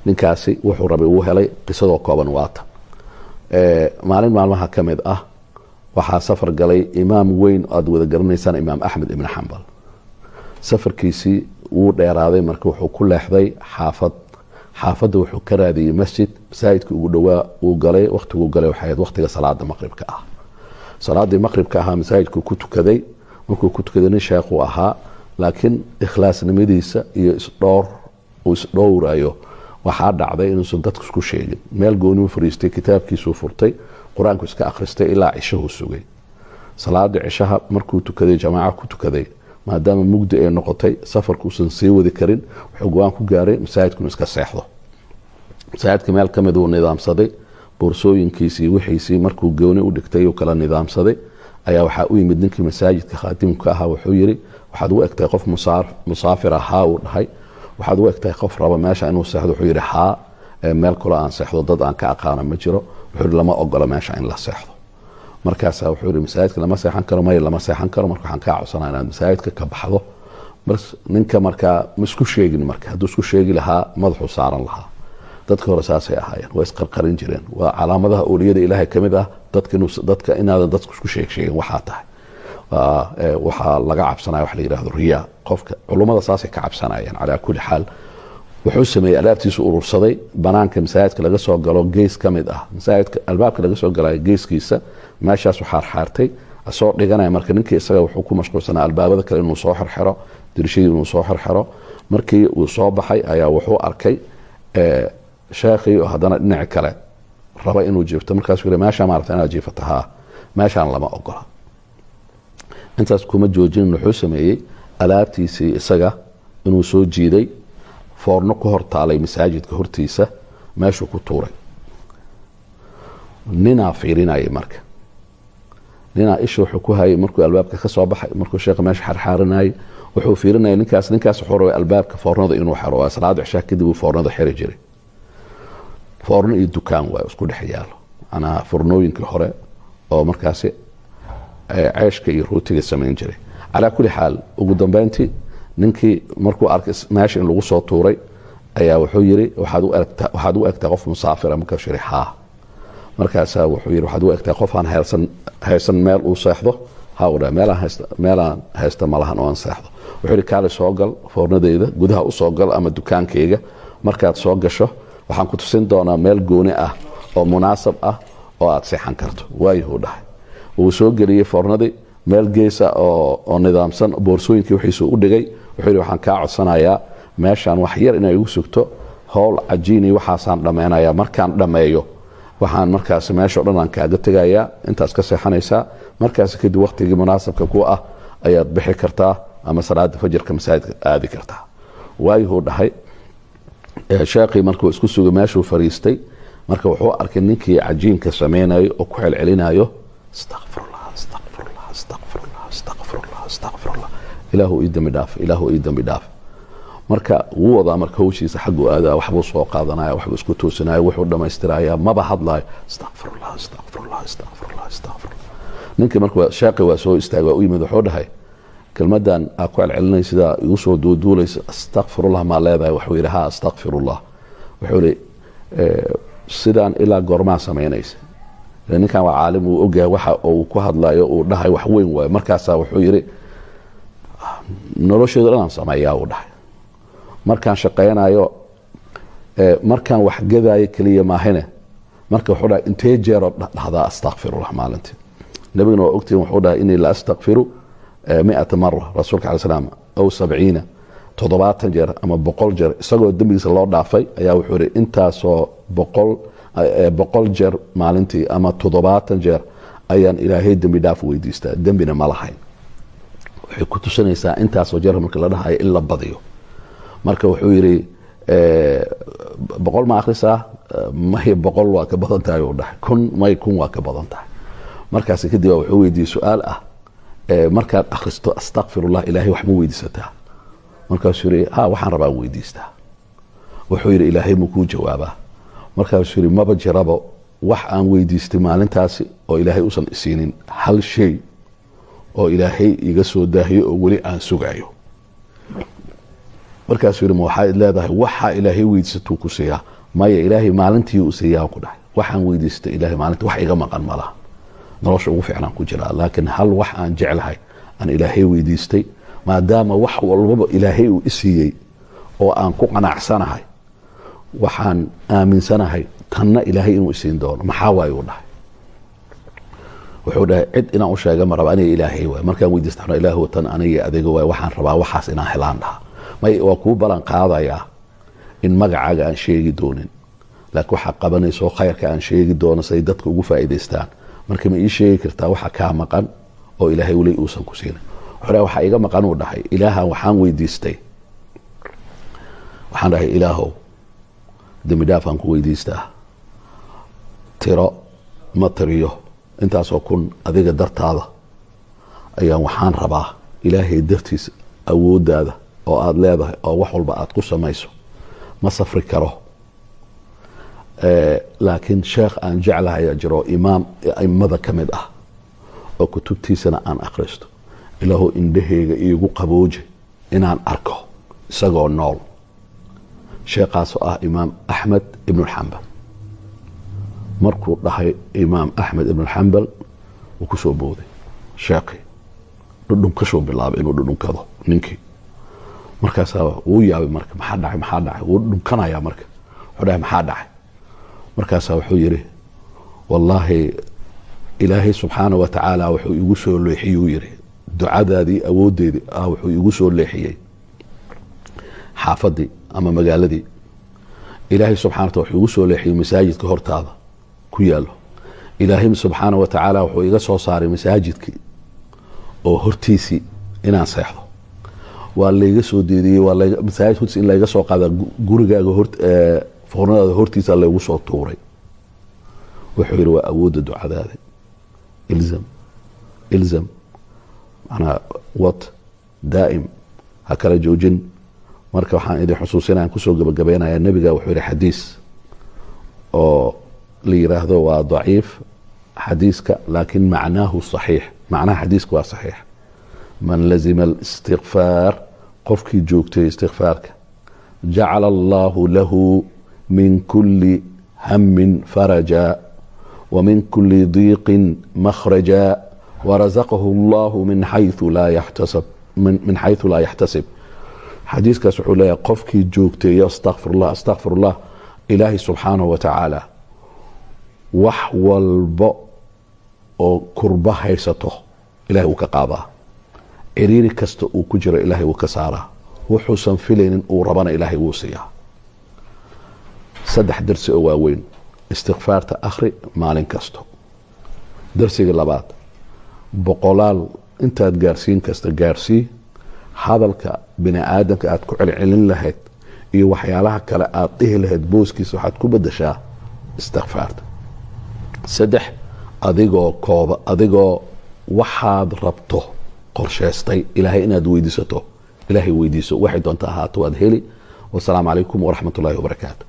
ninkaasi wuxuu rabay uu helay qisadoo kooban waata maalin maalmaha ka mid ah waxaa safar galay imaam weyn aad wada garanaysaan imaam axmed ibn xambal safarkiisii wuu dheeraaday marka wuxuu ku leexday xaafadda wuxuu ka raadiyey masaajidka ugu dhowaa uu galay waqtiguu galay waxay ahayd waqtiga salaada maqribka ah salaadii maqribka ahaa masaajidku ku tukaday markuu ku tukaday nin sheekhu ahaa laakiin ikhlaasnimadiisa iyo isdhowrayo waxaa dhacday inuusan dadku isku sheegin meel gooniu fariistay kitaabkiisuu furtay qur-aanku iska akhristay ilaa cishahuu sugay salaadii cishaha markuu tukaday jamaaca ku tukaday maadaama mugdi ay noqotay safarkuusan sii wadi karin wuxuu go-aan ku gaaray masaajidkunu iska seexdo masaajidka meel ka mid uu nidaamsaday boorsooyinkiisii wixiisii markuu gooni u dhigtay uu kala nidaamsaday ayaa waxaa u yimid ninkii masaajidka khaadimka ahaa wuxuu yidhi waxaad u egtahay qof musaafir ahaa uu dhahay waxaad u egtahay qof raba meesha inuu seexdo wuxuu yidhi haa meel kaloo aan seexdo dad aan ka aqaano ma jiro wuxuu yidhi lama ogola meesha in la seexdo markaasaa wuxuu yidhi masaajidka lama seexan karo may lama seexan karo marka waxaan kaa codsanaa inaad masaajidka ka baxdo bas ninka markaa ma isku sheegin marka hadduu isku sheegi lahaa madaxuu saaran lahaa dadka hore saasay ahaayeen waa isqarqarin jireen waa calaamadaha awliyada ilaahay ka mid ah dadka inaadan dadku isku sheegin waxaa tahay waxaa laga cabsanaya wax la yidhahdo riyaa qofka culummada saasay ka cabsanayeen calaa kulli xaal wuxuu sameeyey alaabtiisu urursaday banaanka masaajidka laga soo galo gees ka mid ah masaajidka albaabka laga soo galayo geeskiisa meeshaasu xaarxaartay asoo dhiganaya marka ninkii isaga wuxuu ku mashquulsanaa albaabada kale inuu soo xirxiro dirishadii inuu soo xirxiro markii uu soo baxay ayaa wuxuu arkay sheekhii oo haddana dhinaci kale raba inuu jiifto markaasuu yidhi meeshaa maaragta inaad jiifato haa meeshaan lama ogola intaas kuma joojinin wuxuu sameeyey alaabtiisii isaga inuu soo jiiday foorno ku hor taalay masaajidka hortiisa meeshuu ku tuuray ninaa fiirinayay marka ninaa isha wuxuu ku hayay markuu albaabka ka soo baxay markuu sheekha meesha xarxaarinayay wuxuu fiirinayay ninkaas wuxuu rabay albaabka foornada inuu xiro waa salaada cishaa kadib uu foornada xiri jiray foorno iyo dukaan waayo isku dhex yaalo anaa foornooyinkii hore oo markaasi ceeshka iyo rootiga samayn jiray calaa kulli xaal ugu dambeyntii ninkii markuu arkay meesha in lagu soo tuuray ayaa wuxuu yidhi waxaad u egtaa qof musaafira markaasuu yidhi haa markaasaa wuxuu yidhi waxaad u egtaa qof aan haysan meel uu seexdo haa u dhaha meelaan haysta malahan oo aan seexdo wuxuu yidhi kaali soo gal foornadeyda gudaha u soo gal ama dukaankayga markaad soo gasho waxaan ku tusin doonaa meel gooni ah oo munaasab ah oo aad seexan karto waayuhuu dhahay wuu soo geliyey foornadii meel geesa oo nidaamsan boorsooyinkii wixiisuu u dhigay wuxuu yidhi waxaan kaa codsanayaa meeshaan wax yar inay igu sugto howl cajiini waxaasaan dhammaynayaa markaan dhammeeyo waxaan markaas meesha o dhan aan kaaga tegayaa intaas ka seexanaysaa markaas kadib waqtigii munaasabka ku ah ayaad bixi kartaa ama salaada fajirka masaajidka aadi kartaa waayuhuu dhahay sheekhii markuu isku sugay meeshuu fariistay marka wuxuu arkay ninkii cajiinka samaynayo oo ku celcelinayo astaqfirullah astaqfirullah astaqfirullah astaqfirullah astaqfirullah ilaahu ii dambi dhaaf ilaahu ii dambi dhaaf marka wuu wadaa marka hawshiisa xaggu aadaa waxbuu soo qaadanaya waxbuu isku toosinaya wuxuu dhammaystirayaa maba hadlaayo astaqfirullah astaqfirullah astaqfirullah astaqfirullah ninkii marka sheekhi waa soo istaagay waa u yimid wuxuu dhahay kelmadan aa ku celcelinay sidaa igu soo duuduulaysa astaqfirullah maa leedahay wuxuu yidhi haa astaqfirullah wuxuu yidhi sidaan ilaa goormaa samaynaysa ninkan waa caalim uu ogyahay waxa uu ku hadlayo uu dhahay wax weyn waayo markaasaa wuxuu yidhi nolosheedu dhan aan sameeyaa uu dhahay markaan shaqaynayo markaan wax gadaayo keliya maahine marka wuxuu dhahay intee jeeroo dhahdaa astaqfirullah maalintii nabiguna waa ogtihin wuxuu dhahay inii la astaqfiru 100 mara rasuulka alay salaam aw 70 toddobaatan jeer ama 100 jeer isagoo dembigiisa loo dhaafay ayaa wuxuu yidhi intaasoo 100 jeer maalintii ama 70 jeer ayaan ilaahay dembi dhaaf weydiistaa dembina ma lahayn waxay ku tusinaysaa intaasoo jeer marka la dhahayo in la badiyo marka wuxuu yidhi 100 ma akhrisaa may 100 waa ka badan tahay uu dhahay 1000 waa ka badan tahay markaas kadib wuxuu weydiiyey su-aal ah markaad akhristo astaqfirullah ilaahay wax ma weydiisataa markaasuu yidhi ha waxaan rabaa weydiistaa wuxuu yidhi ilaahay ma kuu jawaabaa markaasuu yidhi maba jiraba wax aan weydiistay maalintaasi oo ilaahay usan isiinin hal shay oo ilaahay iga soo daahiyo oo weli aan sugayo markaasuu yidhi ma waxaad leedahay waxaa ilaahay weydiisatuu ku siiyaa maya ilaahay maalintii uu siiyaan ku dhahay waxaan weydiistay ilaahay maalintii wax iga maqan ma laha nolosha ugu fiicnaan ku jiraa laakiin hal wax aan jeclahay aan ilaahay weydiistay maadaama wax walbaba ilaahay uu isiiyey oo aan ku qanacsanahay waxaan aaminsanahay tanna ilaahay inuu isiin doono maxaa waaye uu dhahay wuxuu dhahay cid inaan u sheega ma raba aniga ilaahay waay markaan weydiistana ilaahu tan aniga adiga waay waxaan rabaa waxaas inaan helaan dhaha may waa kuu ballan qaadayaa in magacaaga aan sheegi doonin laakiin waxaa qabanayso khayrka aan sheegi doono say dadka ugu faa'iidaystaan marka ma ii sheegi kartaa waxa kaa maqan oo ilaahay weli uusan ku siinin wuxuu dhahay waxaa iga maqan uu dhahay ilaahan waxaan weydiistay waxaan dhahay ilaahow dembi dhaafaan ku weydiistaa tiro ma tiriyo intaasoo kun adiga dartaada ayaan waxaan rabaa ilaahay dartiisa awooddaada oo aada leedahay oo wax walba aada ku samayso ma safri karo laakiin sheekh aan jeclahayaa jiro imaam aimada ka mid ah oo kutubtiisana aan akhristo ilaahu indhahayga iigu qabooji inaan arko isagoo nool sheekhaasoo ah imaam axmed ibnuxambal markuu dhahay imaam axmed ibnuxambal wuu ku soo booday sheekii dhudhunkashuu bilaabay inuu dhudhunkado ninkii markaasaa wuu yaabay marka maxaa dhacay wuu dhunkanayaa marka wuxuu dhahay maxaa dhacay markaasaa wuxuu yidhi wallaahi ilaahay subxaana wa tacaala wuxuu igu soo leexiyuu yidhi ducadaadii awooddeedii wuxuu igu soo leexiyey xaafadii ama magaaladii ilaahay subxana wataala wuxuu igu soo leexiyey masaajidka hortaada ku yaallo ilaahay subxaana wa tacaala wuxuu iga soo saaray masaajidkii oo hortiisii inaan seexdo waa layga soo deediyey masaajid hortiis in layga soo qaada gurigaaga foornadaada hortiisa laygu soo tuuray wuxuu yidhi waa awoodda ducadaada ilzam manaa wad daa'im ha kala joojin marka waxaan idin xusuusinaya kusoo gabagabaynayaa nebiga wuxuu yidhi xadiis oo la yiraahdo waa daciif xadiiska laakiin macnaahu saxiix macnaha xadiiska waa saxiix man lazima alistikfaar qofkii joogtay istikfaarka jacala allahu lahu min kuli hamin faraja ومن كل ضيق مخرجا ورزقه الله من حيث لا يحتسب xadiiskaas wuxuu leeyahay qofkii joogteeya astaqfir ullah ilaahay subxaanahu wa tacaala wax walba oo kurba haysato ilahay uu ka qaadaa ciriiri kasta uu ku jiro ilaahay uu ka saaraa wuxuusan filaynin uu rabana ilaahay wuu siiyaa 3 darsi oo waaweyn istikfaarta akhri maalin kasto darsiga labaad boqolaal intaad gaarsiin kasta gaarsii hadalka bini aadamka aad ku celcelin lahayd iyo waxyaalaha kale aad dhihi lahayd booskiisa waxaad ku bedeshaa istikfaarta 3 adigoo waxaad rabto qorshaystay ilaahay inaad weydiisato ilaahay weydiiso waxay doonta ahaato waad heli wasalaamu calaykum waraxmat ullaahi wabarakaatu